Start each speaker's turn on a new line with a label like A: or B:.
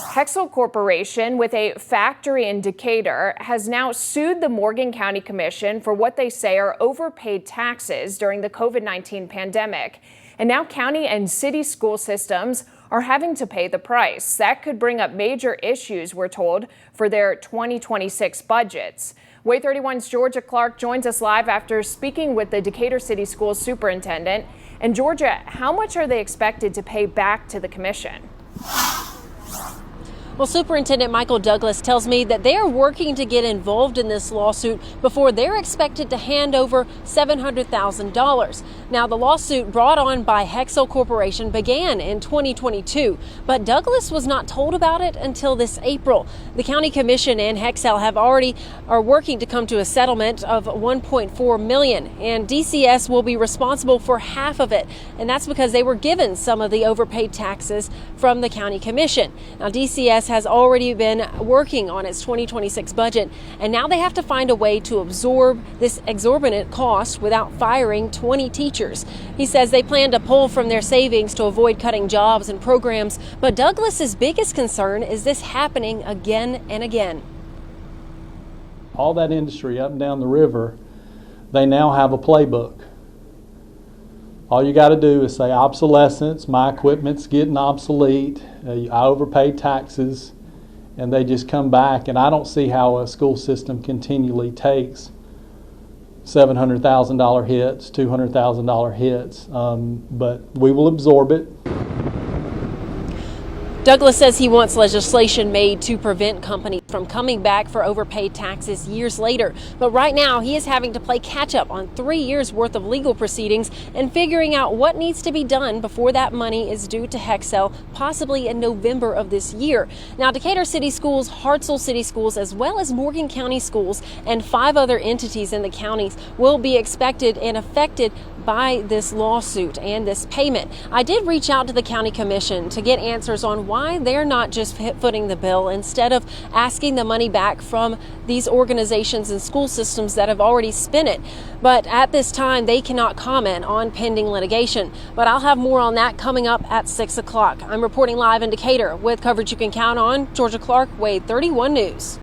A: Hexcel Corporation, with a factory in Decatur, has now sued the Morgan County Commission for what they say are overpaid taxes during the COVID-19 pandemic. And now county and city school systems are having to pay the price. That could bring up major issues, we're told, for their 2026 budgets. WAAY 31's Georgia Clark joins us live after speaking with the Decatur City Schools superintendent. And Georgia, how much are they expected to pay back to the commission?
B: Well, Superintendent Michael Douglas tells me that they are working to get involved in this lawsuit before they're expected to hand over $700,000. Now, the lawsuit brought on by Hexcel Corporation began in 2022, but Douglas was not told about it until this April. The County Commission and Hexcel are working to come to a settlement of $1.4 million, and DCS will be responsible for half of it, and that's because they were given some of the overpaid taxes from the County Commission. Now, DCS has already been working on its 2026 budget, and now they have to find a way to absorb this exorbitant cost without firing 20 teachers. He says they plan to pull from their savings to avoid cutting jobs and programs, but Douglas's biggest concern is this happening again and again.
C: All that industry up and down the river, they now have a playbook. All you got to do is say obsolescence, my equipment's getting obsolete, I overpaid taxes, and they just come back. And I don't see how a school system continually takes $700,000 hits, $200,000 hits, but we will absorb it.
B: Douglas says he wants legislation made to prevent companies from coming back for overpaid taxes years later. But right now, he is having to play catch up on 3 years worth of legal proceedings and figuring out what needs to be done before that money is due to Hexcel, possibly in November of this year. Now, Decatur City Schools, Hartselle City Schools, as well as Morgan County Schools and 5 other entities in the counties will be expected and affected by this lawsuit and this payment. I did reach out to the County Commission to get answers on why they're not just footing the bill instead of asking the money back from these organizations and school systems that have already spent it. But at this time, they cannot comment on pending litigation. But I'll have more on that coming up at 6 o'clock. I'm reporting live in Decatur with coverage you can count on. Georgia Clark, WAAY 31 News.